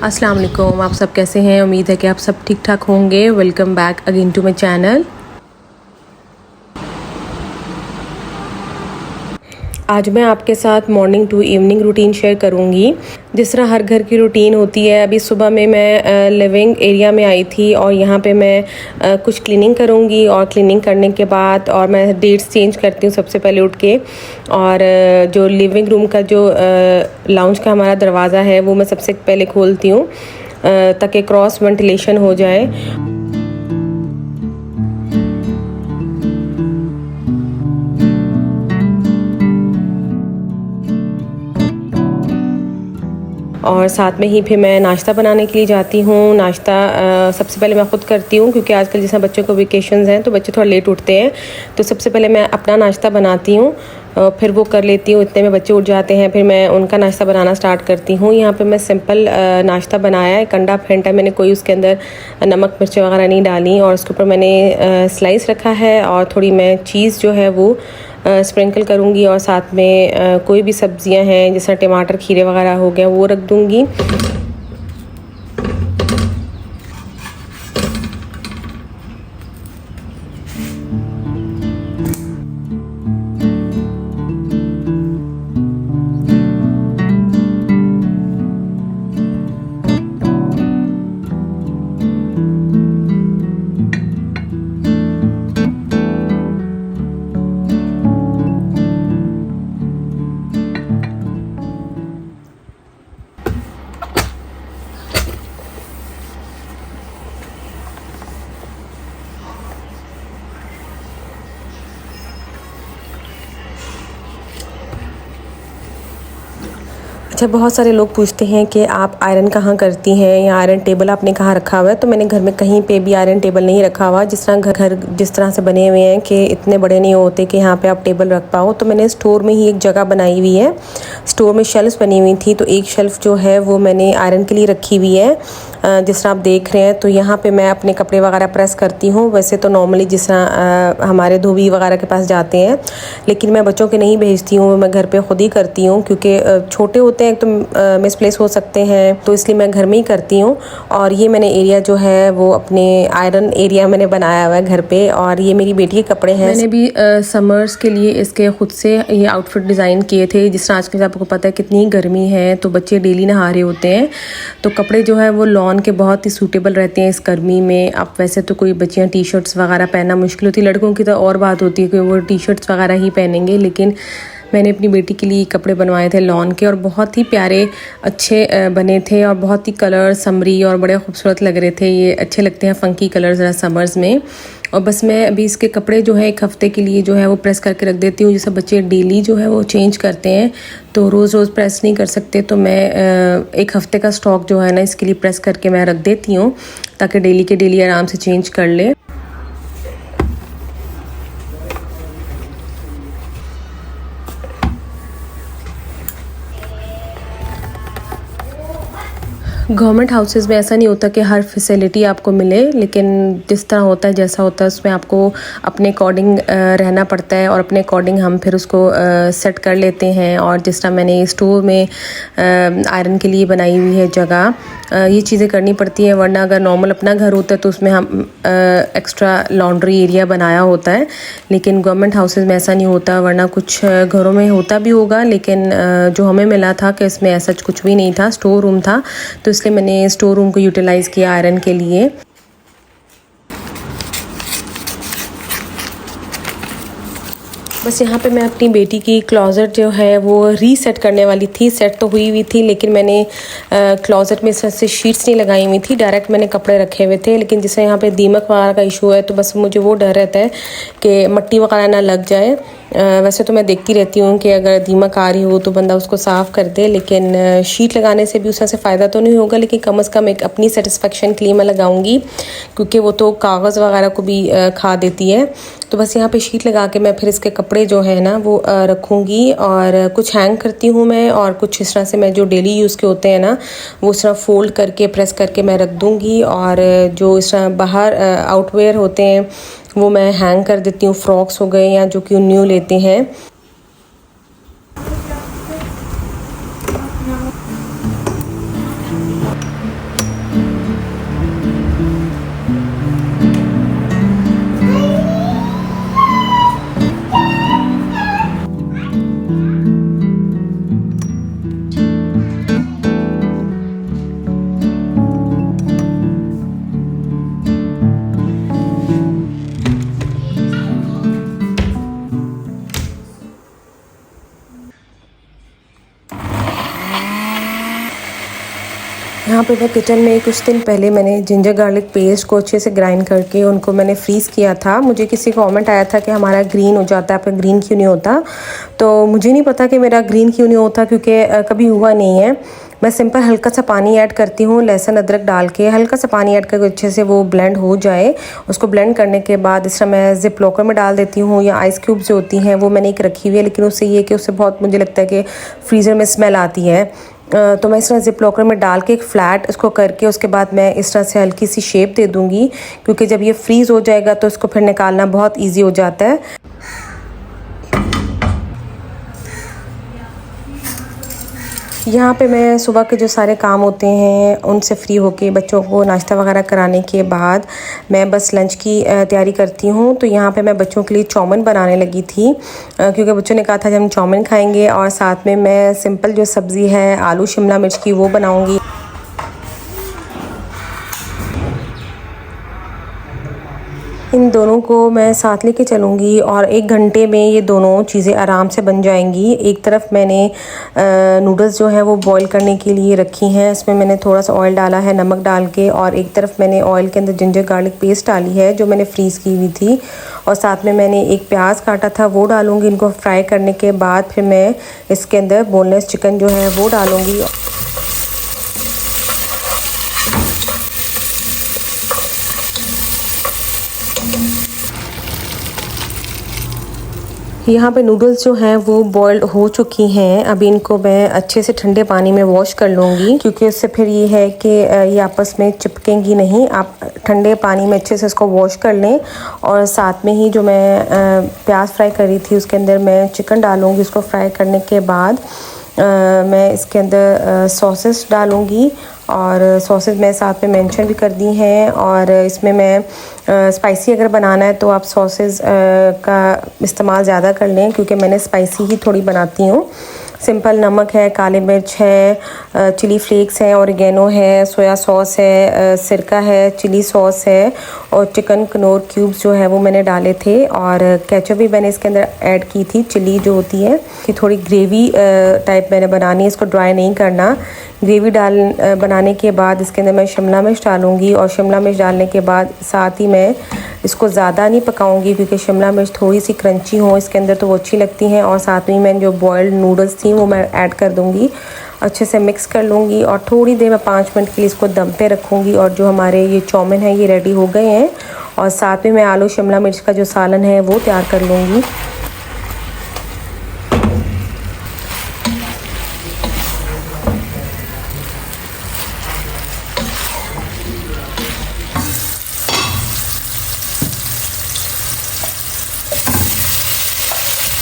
अस्सलाम वालेकुम। आप सब कैसे हैं? उम्मीद है कि आप सब ठीक ठाक होंगे। Welcome back again to my channel. आज मैं आपके साथ morning to evening routine share करूंगी। जिस तरह हर घर की रूटीन होती है, अभी सुबह में मैं लिविंग एरिया में आई थी और यहाँ पे मैं कुछ क्लीनिंग करूँगी और क्लीनिंग करने के बाद और मैं डेट्स चेंज करती हूँ सबसे पहले उठ के। और जो लिविंग रूम का जो लाउंज का हमारा दरवाज़ा है वो मैं सबसे पहले खोलती हूँ ताकि क्रॉस वेंटिलेशन हो जाए। और साथ में ही फिर मैं नाश्ता बनाने के लिए जाती हूँ। नाश्ता सबसे पहले मैं ख़ुद करती हूँ क्योंकि आजकल जैसा बच्चों को वेकेशंस हैं तो बच्चे थोड़ा लेट उठते हैं, तो सबसे पहले मैं अपना नाश्ता बनाती हूँ, फिर वो कर लेती हूँ। इतने में बच्चे उठ जाते हैं, फिर मैं उनका नाश्ता बनाना स्टार्ट करती हूँ। यहाँ पे मैं सिंपल नाश्ता बनाया है, कंडा फेंटा, मैंने कोई उसके अंदर नमक मिर्च वगैरह नहीं डाली और उसके ऊपर मैंने स्लाइस रखा है और थोड़ी मैं चीज़ जो है वो स्प्रिंकल करूँगी और साथ में कोई भी सब्ज़ियाँ हैं जैसा टमाटर खीरे वगैरह हो गया वो रख दूँगी। अच्छा, बहुत सारे लोग पूछते हैं कि आप आयरन कहाँ करती हैं या आयरन टेबल आपने कहाँ रखा हुआ है। तो मैंने घर में कहीं पे भी आयरन टेबल नहीं रखा हुआ। जिस तरह घर जिस तरह से बने हुए हैं कि इतने बड़े नहीं होते कि यहाँ पे आप टेबल रख पाओ, तो मैंने स्टोर में ही एक जगह बनाई हुई है। स्टोर में शेल्फ्स बनी हुई थी, तो एक शेल्फ़ जो है वो मैंने आयरन के लिए रखी हुई है। जिस तरह आप देख रहे हैं, तो यहाँ पे मैं अपने कपड़े वगैरह प्रेस करती हूँ। वैसे तो नॉर्मली जिस तरह हमारे धोबी वगैरह के पास जाते हैं, लेकिन मैं बच्चों के नहीं भेजती हूँ, मैं घर पे ख़ुद ही करती हूँ क्योंकि छोटे होते हैं तो मिसप्लेस हो सकते हैं, तो इसलिए मैं घर में ही करती हूँ। और ये मैंने एरिया जो है वो अपने आयरन एरिया मैंने बनाया हुआ है घर पे। और ये मेरी बेटी के कपड़े हैं। मैंने भी समर्स के लिए इसके खुद से ये आउटफिट डिज़ाइन किए थे। जिस तरह आजकल आपको पता है कितनी गर्मी है, तो बच्चे डेली नहा रहे होते हैं, तो कपड़े जो है वो लॉन के बहुत ही सूटेबल रहते हैं इस गर्मी में। अब वैसे तो कोई बच्चियाँ टी शर्ट्स वगैरह पहनना मुश्किल होती है, लड़कों की तो और बात होती है कि वो टी शर्ट्स वगैरह ही पहनेंगे, लेकिन मैंने अपनी बेटी के लिए कपड़े बनवाए थे लॉन के और बहुत ही प्यारे अच्छे बने थे और बहुत ही कलर समरी और बड़े खूबसूरत लग रहे थे। ये अच्छे लगते हैं फंकी कलर ज़रा समर्स में। और बस मैं अभी इसके कपड़े जो है एक हफ़्ते के लिए जो है वो प्रेस करके रख देती हूँ। जैसे बच्चे डेली जो है वो चेंज करते हैं तो रोज़ रोज़ प्रेस नहीं कर सकते, तो मैं एक हफ़्ते का स्टॉक जो है ना इसके लिए प्रेस करके मैं रख देती हूँ ताकि डेली के डेली आराम से चेंज कर ले। गवर्नमेंट हाउसेस में ऐसा नहीं होता कि हर फैसिलिटी आपको मिले, लेकिन जिस तरह होता है जैसा होता है उसमें आपको अपने अकॉर्डिंग रहना पड़ता है और अपने अकॉर्डिंग हम फिर उसको सेट कर लेते हैं। और जिस तरह मैंने स्टोर में आयरन के लिए बनाई हुई है जगह, ये चीज़ें करनी पड़ती हैं, वरना अगर नॉर्मल अपना घर होता है तो उसमें हम एक्स्ट्रा लॉन्ड्री एरिया बनाया होता है, लेकिन गवर्नमेंट हाउसेस में ऐसा नहीं होता। वरना कुछ घरों में होता भी होगा, लेकिन जो हमें मिला था कि इसमें ऐसा कुछ भी नहीं था, स्टोर रूम था, तो इसलिए मैंने स्टोर रूम को यूटिलाइज़ किया आयरन के लिए। बस यहाँ पे मैं अपनी बेटी की क्लोज़ेट जो है वो रीसेट करने वाली थी। सेट तो हुई हुई थी, लेकिन मैंने क्लोज़ेट में इस तरह से शीट्स नहीं लगाई हुई थी, डायरेक्ट मैंने कपड़े रखे हुए थे। लेकिन जैसे यहाँ पे दीमक वगैरह का इशू है, तो बस मुझे वो डर रहता है कि मिट्टी वगैरह ना लग जाए। वैसे तो मैं देखती रहती हूँ कि अगर दीमक आ रही हो तो बंदा उसको साफ़ कर दे, लेकिन शीट लगाने से भी उस तरह से फ़ायदा तो नहीं होगा, लेकिन कम से कम एक अपनी सेटिस्फेक्शन के लिए मैं लगाऊंगी, क्योंकि वो तो कागज़ वगैरह को भी खा देती है। तो बस यहाँ पे शीट लगा के मैं फिर इसके कपड़े जो है ना वो रखूँगी। और कुछ हैंग करती हूँ मैं, और कुछ इस तरह से मैं जो डेली यूज़ के होते हैं ना वो इस तरह फ़ोल्ड करके प्रेस करके मैं रख दूँगी। और जो इस तरह बाहर आउटवेयर होते हैं वो मैं हैंग कर देती हूँ, फ्रॉक्स हो गए या जो कि न्यू लेते हैं। यहाँ पे मैं किचन में कुछ दिन पहले मैंने जिंजर गार्लिक पेस्ट को अच्छे से ग्राइंड करके उनको मैंने फ्रीज़ किया था। मुझे किसी का कमेंट आया था कि हमारा ग्रीन हो जाता है, आपका ग्रीन क्यों नहीं होता। तो मुझे नहीं पता कि मेरा ग्रीन क्यों नहीं होता, क्योंकि कभी हुआ नहीं है। मैं सिंपल हल्का सा पानी ऐड करती हूँ, लहसुन अदरक डाल के हल्का सा पानी ऐड करके अच्छे से वो ब्लेंड हो जाए। उसको ब्लेंड करने के बाद इस तरह मैं जिप लॉकर में डाल देती हूँ, या आइस क्यूब्स जो होती हैं वो मैंने एक रखी हुई है, लेकिन उससे ये कि उससे बहुत मुझे लगता है कि फ्रीज़र में स्मेल आती है। तो मैं इस तरह जिप लॉकर में डाल के एक फ़्लैट इसको करके उसके बाद मैं इस तरह से हल्की सी शेप दे दूँगी, क्योंकि जब ये फ्रीज़ हो जाएगा तो इसको फिर निकालना बहुत ईजी हो जाता है। यहाँ पे मैं सुबह के जो सारे काम होते हैं उनसे फ्री होके बच्चों को नाश्ता वगैरह कराने के बाद मैं बस लंच की तैयारी करती हूँ। तो यहाँ पे मैं बच्चों के लिए चाउमीन बनाने लगी थी, क्योंकि बच्चों ने कहा था जब हम चाउमीन खाएंगे, और साथ में मैं सिंपल जो सब्ज़ी है आलू शिमला मिर्च की वो बनाऊँगी। इन दोनों को मैं साथ लेके चलूँगी और 1 घंटे में ये दोनों चीज़ें आराम से बन जाएंगी। एक तरफ मैंने नूडल्स जो है वो बॉईल करने के लिए रखी हैं, इसमें मैंने थोड़ा सा ऑयल डाला है नमक डाल के, और एक तरफ मैंने ऑयल के अंदर जिंजर गार्लिक पेस्ट डाली है जो मैंने फ्रीज़ की हुई थी, और साथ में मैंने एक प्याज काटा था वो डालूँगी। इनको फ्राई करने के बाद फिर मैं इसके अंदर बोनलेस चिकन जो है वो डालूँगी। यहाँ पे नूडल्स जो हैं वो बॉइल्ड हो चुकी हैं। अभी इनको मैं अच्छे से ठंडे पानी में वॉश कर लूँगी, क्योंकि उससे फिर ये है कि ये आपस में चिपकेंगी नहीं। आप ठंडे पानी में अच्छे से इसको वॉश कर लें, और साथ में ही जो मैं प्याज फ्राई करी थी उसके अंदर मैं चिकन डालूँगी। उसको फ्राई करने के बाद मैं इसके अंदर सॉसेस डालूँगी, और सॉसेस मैं साथ में मेंशन भी कर दी हैं। और इसमें मैं स्पाइसी अगर बनाना है तो आप सॉसेस का इस्तेमाल ज़्यादा कर लें, क्योंकि मैंने स्पाइसी ही थोड़ी बनाती हूँ। सिंपल नमक है, काली मिर्च है, चिली फ्लेक्स है, ऑरिगेनो है, सोया सॉस है, सिरका है, चिली सॉस है, और चिकन कनौर क्यूब्स जो है वो मैंने डाले थे, और केचप भी मैंने इसके अंदर ऐड की थी, चिली जो होती है कि थोड़ी ग्रेवी टाइप मैंने बनानी है, इसको ड्राई नहीं करना। ग्रेवी बनाने के बाद इसके अंदर मैं शिमला मिर्च डालूँगी, और शिमला मिर्च डालने के बाद साथ ही मैं इसको ज़्यादा नहीं पकाऊंगी, क्योंकि शिमला मिर्च थोड़ी सी क्रंची हो इसके अंदर तो वो अच्छी लगती हैं। और साथ में मैं जो बॉयल्ड नूडल्स थी वो मैं ऐड कर दूँगी, अच्छे से मिक्स कर लूँगी, और थोड़ी देर मैं 5 मिनट के लिए इसको दम पे रखूँगी। और जो हमारे ये चाउमीन है ये रेडी हो गए हैं, और साथ में मैं आलू शिमला मिर्च का जो सालन है वो तैयार कर लूँगी।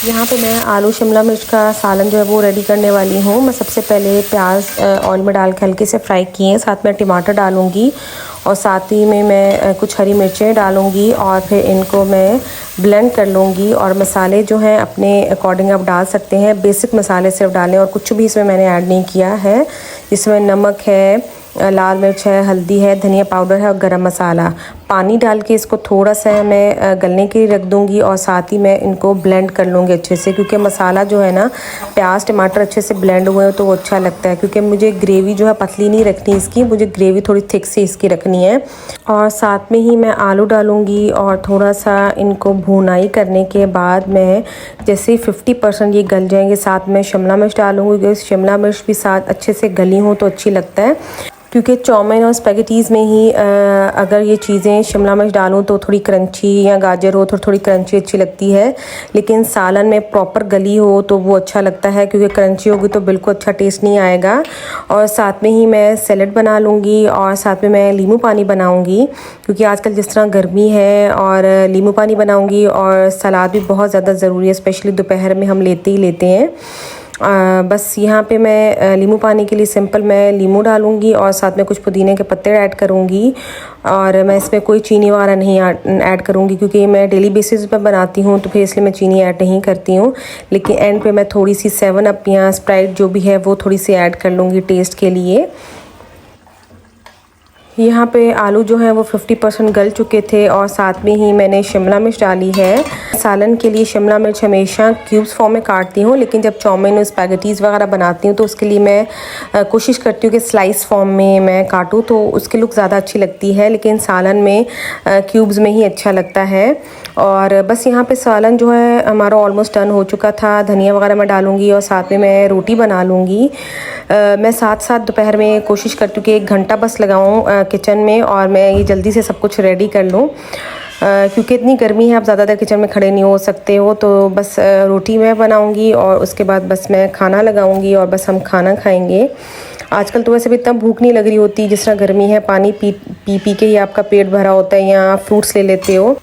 यहाँ पे मैं आलू शिमला मिर्च का सालन जो है वो रेडी करने वाली हूँ। मैं सबसे पहले प्याज ऑयल में डाल के हल्के से फ्राई किए हैं, साथ में टमाटर डालूँगी, और साथ ही में मैं कुछ हरी मिर्चें डालूँगी, और फिर इनको मैं ब्लेंड कर लूँगी। और मसाले जो हैं अपने अकॉर्डिंग आप डाल सकते हैं, बेसिक मसाले सिर्फ डालें, और कुछ भी इसमें मैंने ऐड नहीं किया है। इसमें नमक है, लाल मिर्च है, हल्दी है, धनिया पाउडर है, और गरम मसाला। पानी डाल के इसको थोड़ा सा मैं गलने के लिए रख दूँगी, और साथ ही मैं इनको ब्लेंड कर लूँगी अच्छे से, क्योंकि मसाला जो है ना, प्याज टमाटर अच्छे से ब्लेंड हुए तो वो अच्छा लगता है। क्योंकि मुझे ग्रेवी जो है पतली नहीं रखनी इसकी, मुझे ग्रेवी थोड़ी थिक सी इसकी रखनी है। और साथ में ही मैं आलू डालूँगी, और थोड़ा सा इनको भुनाई करने के बाद मैं जैसे 50% ये गल जाएंगे, साथ में शिमला मिर्च डालूँगी, क्योंकि शिमला मिर्च भी साथ अच्छे से गली हो तो अच्छी लगता है। क्योंकि चाउमीन और स्पैगेटीज़ में ही अगर ये चीज़ें शिमला मिर्च डालूँ तो थोड़ी क्रंची, या गाजर हो तो थोड़ी क्रंची अच्छी लगती है, लेकिन सालन में प्रॉपर गली हो तो वो अच्छा लगता है, क्योंकि क्रंची होगी तो बिल्कुल अच्छा टेस्ट नहीं आएगा। और साथ में ही मैं सैलेड बना लूँगी, और साथ में मैं नींबू पानी बनाऊँगी, क्योंकि आजकल जिस तरह गर्मी है, और नींबू पानी बनाऊँगी। और सलाद भी बहुत ज़्यादा ज़रूरी है, स्पेशली दोपहर में हम लेते ही लेते हैं। बस यहाँ पे मैं नींबू पानी के लिए सिंपल मैं नींबू डालूँगी, और साथ में कुछ पुदीने के पत्ते ऐड करूँगी। और मैं इसमें कोई चीनी वगैरह नहीं ऐड करूँगी, क्योंकि मैं डेली बेसिस पर बनाती हूँ, तो फिर इसलिए मैं चीनी ऐड नहीं करती हूँ। लेकिन एंड पे मैं थोड़ी सी 7 अप या स्प्राइट जो भी है वो थोड़ी सी ऐड कर लूँगी टेस्ट के लिए। यहाँ पे आलू जो है वो 50% गल चुके थे और साथ में ही मैंने शिमला मिर्च डाली है। सालन के लिए शिमला मिर्च हमेशा क्यूब्स फॉर्म में काटती हूँ, लेकिन जब चाउमीन स्पैगेटीज़ वगैरह बनाती हूँ तो उसके लिए मैं कोशिश करती हूँ कि स्लाइस फॉर्म में मैं काटूँ, तो उसकी लुक ज़्यादा अच्छी लगती है। लेकिन सालन में क्यूब्स में ही अच्छा लगता है। और बस यहाँ पे सालन जो है हमारा ऑलमोस्ट डन हो चुका था। धनिया वगैरह मैं डालूँगी और साथ में मैं रोटी बना लूँगी। मैं साथ साथ दोपहर में कोशिश करती हूँ कि 1 घंटा बस लगाऊँ किचन में और मैं ये जल्दी से सब कुछ रेडी कर लूँ, क्योंकि इतनी गर्मी है, आप ज़्यादा देर किचन में खड़े नहीं हो सकते हो। तो बस रोटी मैं बनाऊँगी और उसके बाद बस मैं खाना लगाऊँगी और बस हम खाना खाएँगे। आजकल तो वैसे भी इतना भूख नहीं लग रही होती, जिस तरह गर्मी है, पानी पी पी के ही आपका पेट भरा होता है या फ्रूट्स ले लेते हो।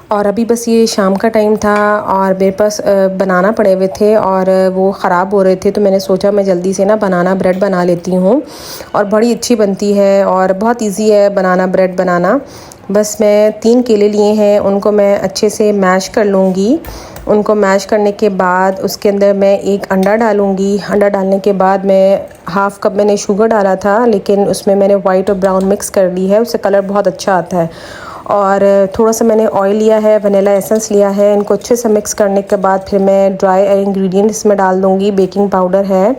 और अभी बस ये शाम का टाइम था और मेरे पास बनाना पड़े हुए थे और वो ख़राब हो रहे थे, तो मैंने सोचा मैं जल्दी से ना बनाना ब्रेड बना लेती हूँ। और बड़ी अच्छी बनती है और बहुत इजी है बनाना ब्रेड बनाना। बस मैं 3 केले लिए हैं, उनको मैं अच्छे से मैश कर लूँगी। उनको मैश करने के बाद उसके अंदर मैं 1 अंडा डालूँगी। अंडा डालने के बाद मैं हाफ़ कप मैंने शुगर डाला था, लेकिन उसमें मैंने वाइट और ब्राउन मिक्स कर ली है, उससे कलर बहुत अच्छा आता है। और थोड़ा सा मैंने ऑयल लिया है, वनीला एसेंस लिया है। इनको अच्छे से मिक्स करने के बाद फिर मैं ड्राई इंग्रेडिएंट्स इसमें डाल दूँगी। बेकिंग पाउडर है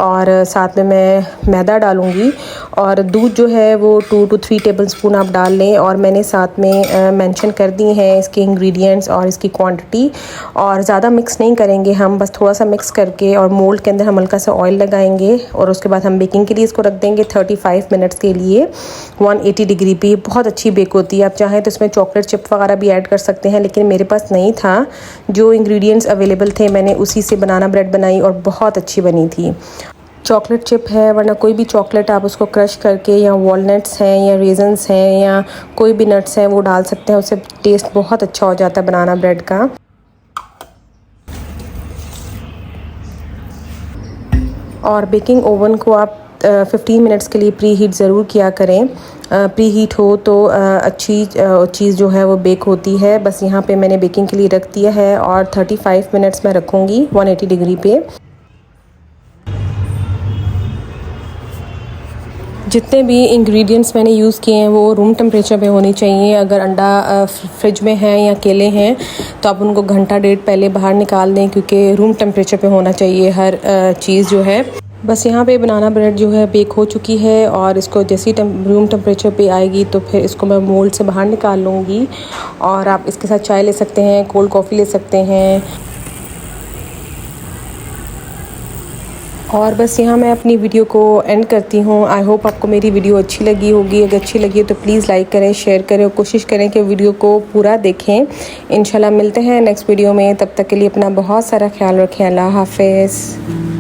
और साथ में मैं मैदा डालूँगी और दूध जो है वो 2 to 3 टेबलस्पून आप डाल लें। और मैंने साथ में मेंशन कर दी हैं इसके इंग्रेडिएंट्स और इसकी क्वांटिटी। और ज़्यादा मिक्स नहीं करेंगे हम, बस थोड़ा सा मिक्स करके और मोल्ड के अंदर हम हल्का सा ऑयल लगाएंगे और उसके बाद हम बेकिंग के लिए इसको रख देंगे 35 मिनट्स के लिए 180 डिग्री पे। बहुत अच्छी बेक होती है। आप चाहें तो इसमें चॉकलेट चिप वगैरह भी ऐड कर सकते हैं, लेकिन मेरे पास नहीं था। जो इंग्रेडिएंट्स अवेलेबल थे मैंने उसी से बनाना ब्रेड बनाई और बहुत अच्छी बनी थी। चॉकलेट चिप है, वरना कोई भी चॉकलेट आप उसको क्रश करके, या वॉलनट्स हैं या रेजन्स हैं या कोई भी नट्स हैं वो डाल सकते हैं, उससे टेस्ट बहुत अच्छा हो जाता है बनाना ब्रेड का। और बेकिंग ओवन को आप 15 मिनट्स के लिए प्री हीट ज़रूर किया करें। प्री हीट हो तो अच्छी चीज़ जो है वो बेक होती है। बस यहाँ पे मैंने बेकिंग के लिए रख दिया है और 35 मिनट्स में रखूँगी 180 डिग्री पे। जितने भी इंग्रेडिएंट्स मैंने यूज़ किए हैं वो रूम टेम्परेचर पे होने चाहिए। अगर अंडा फ्रिज में है या केले हैं तो आप उनको घंटा डेढ़ पहले बाहर निकाल दें, क्योंकि रूम टेम्परेचर पे होना चाहिए हर चीज़ जो है। बस यहाँ पे बनाना ब्रेड जो है बेक हो चुकी है और इसको जैसी रूम टेम्परेचर पे आएगी तो फिर इसको मैं मोल्ड से बाहर निकाल लूँगी। और आप इसके साथ चाय ले सकते हैं, कोल्ड कॉफ़ी ले सकते हैं। और बस यहाँ मैं अपनी वीडियो को एंड करती हूँ। आई होप आपको मेरी वीडियो अच्छी लगी होगी। अगर अच्छी लगी तो प्लीज़ लाइक करें, शेयर करें और कोशिश करें कि वीडियो को पूरा देखें। इंशाल्लाह मिलते हैं नेक्स्ट वीडियो में। तब तक के लिए अपना बहुत सारा ख्याल रखें। अल्लाह हाफ़िज़।